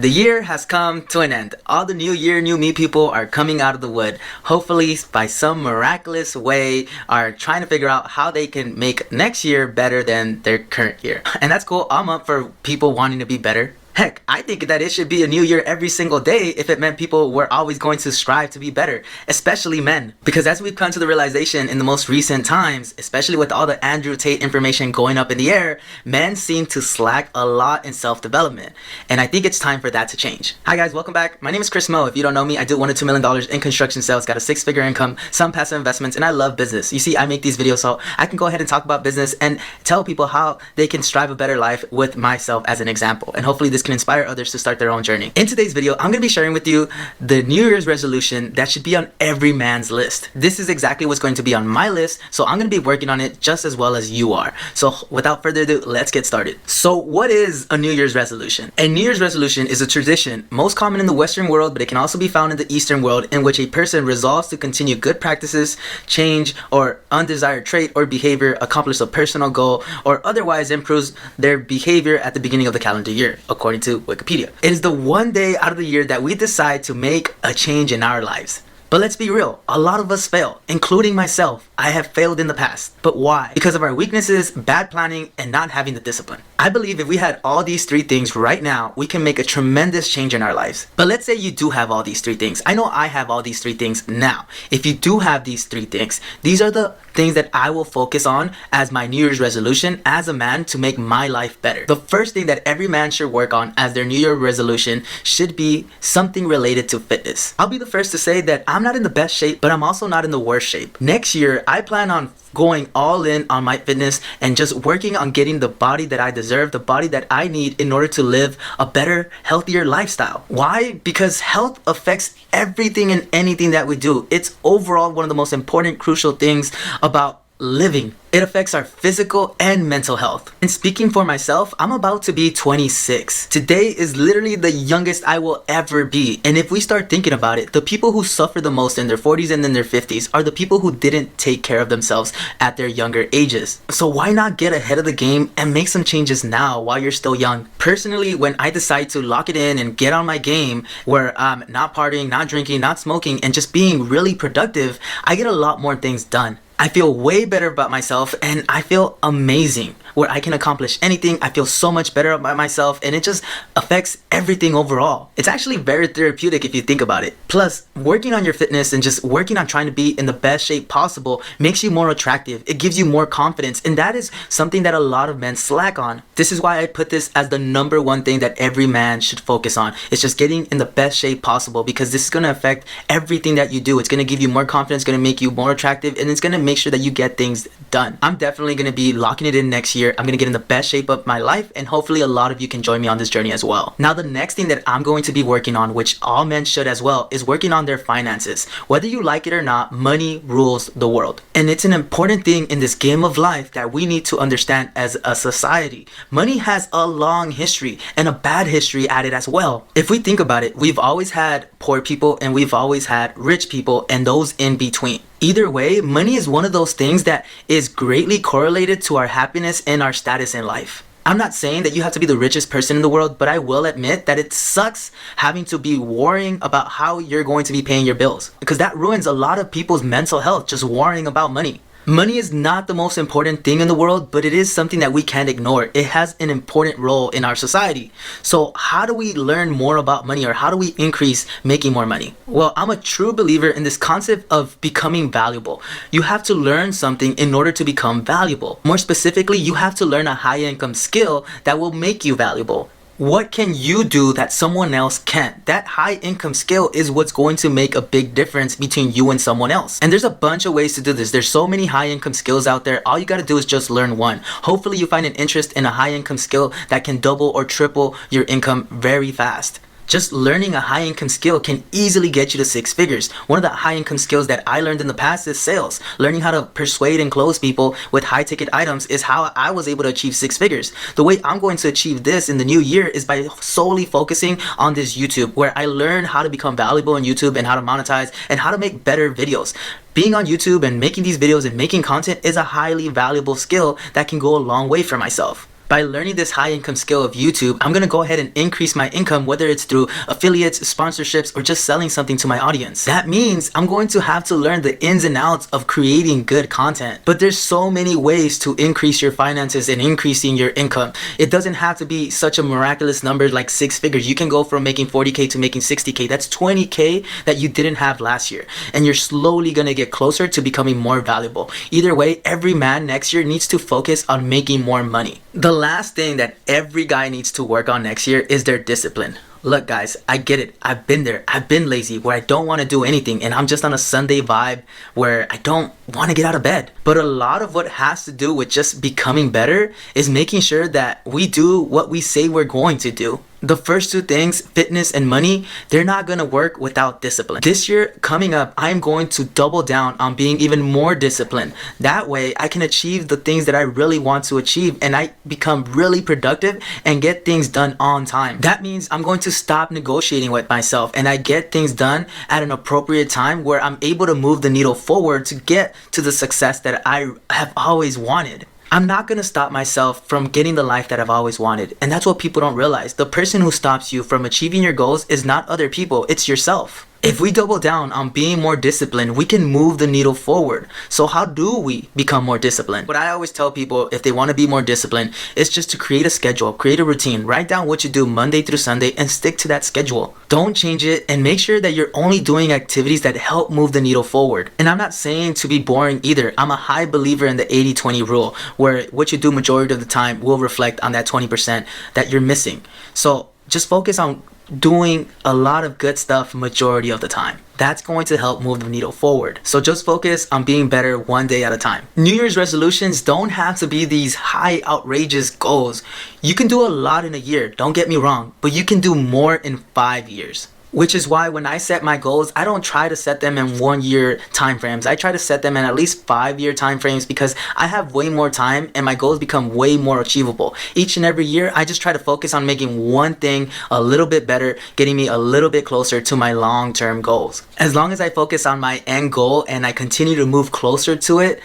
The year has come to an end. All the new year, new me people are coming out of the wood. Hopefully, by some miraculous way, are trying to figure out how they can make next year better than their current year. And that's cool. I'm up for people wanting to be better. Heck, I think that it should be a new year every single day if it meant people were always going to strive to be better, especially men. Because as we've come to the realization in the most recent times, especially with all the Andrew Tate information going up in the air, men seem to slack a lot in self-development. And I think it's time for that to change. Hi guys, welcome back. My name is Chris Mo. If you don't know me, I do $1 to $2 million in construction sales, got a 6-figure income, some passive investments, and I love business. You see, I make these videos so I can go ahead and talk about business and tell people how they can strive a better life with myself as an example. And hopefully this can inspire others to start their own journey. In today's video, I'm going to be sharing with you the New Year's resolution that should be on every man's list. This is exactly what's going to be on my list, so I'm going to be working on it just as well as you are. So without further ado, let's get started. So what is a New Year's resolution? A New Year's resolution is a tradition most common in the Western world, but it can also be found in the Eastern world, in which a person resolves to continue good practices, change or undesired trait or behavior, accomplish a personal goal, or otherwise improves their behavior at the beginning of the calendar year, according to Wikipedia. It is the one day out of the year that we decide to make a change in our lives. But let's be real, a lot of us fail, including myself. I have failed in the past. But why? Because of our weaknesses, bad planning, and not having the discipline. I believe if we had all these 3 things right now, we can make a tremendous change in our lives. But let's say you do have all these 3 things. I know I have all these 3 things now. If you do have these 3 things, these are the things that I will focus on as my New Year's resolution as a man to make my life better. The first thing that every man should work on as their New Year resolution should be something related to fitness. I'll be the first to say that I'm not in the best shape, but I'm also not in the worst shape. Next year, I plan on going all in on my fitness and just working on getting the body that I deserve, the body that I need in order to live a better, healthier lifestyle. Why? Because health affects everything and anything that we do. It's overall one of the most important, crucial things about living. It affects our physical and mental health. And speaking for myself, I'm about to be 26. Today is literally the youngest I will ever be. And if we start thinking about it, the people who suffer the most in their 40s and in their 50s are the people who didn't take care of themselves at their younger ages. So why not get ahead of the game and make some changes now while you're still young? Personally, when I decide to lock it in and get on my game where I'm not partying, not drinking, not smoking, and just being really productive, I get a lot more things done. I feel way better about myself and I feel amazing where I can accomplish anything. I feel so much better about myself and it just affects everything overall. It's actually very therapeutic if you think about it. Plus, working on your fitness and just working on trying to be in the best shape possible makes you more attractive. It gives you more confidence, and that is something that a lot of men slack on. This is why I put this as the #1 thing that every man should focus on. It's just getting in the best shape possible, because this is going to affect everything that you do. It's going to give you more confidence, going to make you more attractive, and it's going to make sure that you get things done. I'm definitely going to be locking it in next year. I'm going to get in the best shape of my life, and hopefully a lot of you can join me on this journey as well. Now, the next thing that I'm going to be working on, which all men should as well, is working on their finances. Whether you like it or not, money rules the world. And it's an important thing in this game of life that we need to understand as a society. Money has a long history and a bad history at it as well. If we think about it, we've always had poor people and we've always had rich people and those in between. Either way, money is one of those things that is greatly correlated to our happiness and our status in life. I'm not saying that you have to be the richest person in the world, but I will admit that it sucks having to be worrying about how you're going to be paying your bills, because that ruins a lot of people's mental health, just worrying about money. Money is not the most important thing in the world, but it is something that we can't ignore. It has an important role in our society. So how do we learn more about money, or how do we increase making more money? Well, I'm a true believer in this concept of becoming valuable. You have to learn something in order to become valuable. More specifically, you have to learn a high income skill that will make you valuable. What can you do that someone else can't? That high income skill is what's going to make a big difference between you and someone else. And there's a bunch of ways to do this. There's so many high income skills out there. All you got to do is just learn one. Hopefully you find an interest in a high income skill that can double or triple your income very fast. Just learning a high income skill can easily get you to 6 figures. One of the high income skills that I learned in the past is sales. Learning how to persuade and close people with high ticket items is how I was able to achieve 6 figures. The way I'm going to achieve this in the new year is by solely focusing on this YouTube, where I learn how to become valuable in YouTube and how to monetize and how to make better videos. Being on YouTube and making these videos and making content is a highly valuable skill that can go a long way for myself. By learning this high income skill of YouTube, I'm gonna go ahead and increase my income, whether it's through affiliates, sponsorships, or just selling something to my audience. That means I'm going to have to learn the ins and outs of creating good content. But there's so many ways to increase your finances and increasing your income. It doesn't have to be such a miraculous number like 6 figures. You can go from making 40K to making 60K. That's 20K that you didn't have last year. And you're slowly gonna get closer to becoming more valuable. Either way, every man next year needs to focus on making more money. The last thing that every guy needs to work on next year is their discipline. Look guys, I get it. I've been there. I've been lazy where I don't want to do anything and I'm just on a Sunday vibe where I don't want to get out of bed. But a lot of what has to do with just becoming better is making sure that we do what we say we're going to do. The first two things, fitness and money, they're not going to work without discipline. This year coming up, I'm going to double down on being even more disciplined. That way I can achieve the things that I really want to achieve and I become really productive and get things done on time. That means I'm going to stop negotiating with myself and I get things done at an appropriate time where I'm able to move the needle forward to get to the success that I have always wanted. I'm not going to stop myself from getting the life that I've always wanted. And that's what people don't realize. The person who stops you from achieving your goals is not other people, it's yourself. If we double down on being more disciplined, we can move the needle forward. So how do we become more disciplined? What I always tell people if they want to be more disciplined is just to create a schedule, create a routine, write down what you do Monday through Sunday and stick to that schedule. Don't change it and make sure that you're only doing activities that help move the needle forward. And I'm not saying to be boring either. I'm a high believer in the 80-20 rule where what you do majority of the time will reflect on that 20% that you're missing. So just focus on doing a lot of good stuff majority of the time. That's going to help move the needle forward. So just focus on being better one day at a time. New Year's resolutions don't have to be these high outrageous goals. You can do a lot in a year, don't get me wrong, but you can do more in 5 years. Which is why when I set my goals, I don't try to set them in 1 year time frames. I try to set them in at least 5 year time frames because I have way more time and my goals become way more achievable. Each and every year, I just try to focus on making one thing a little bit better, getting me a little bit closer to my long-term goals. As long as I focus on my end goal and I continue to move closer to it,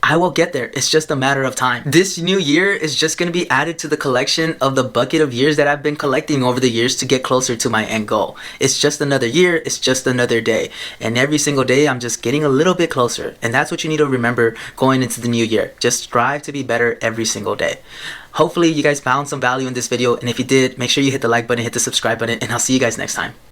I will get there. It's just a matter of time. This new year is just going to be added to the collection of the bucket of years that I've been collecting over the years to get closer to my end goal. It's just another year. It's just another day. And every single day, I'm just getting a little bit closer. And that's what you need to remember going into the new year. Just strive to be better every single day. Hopefully, you guys found some value in this video. And if you did, make sure you hit the like button, hit the subscribe button, and I'll see you guys next time.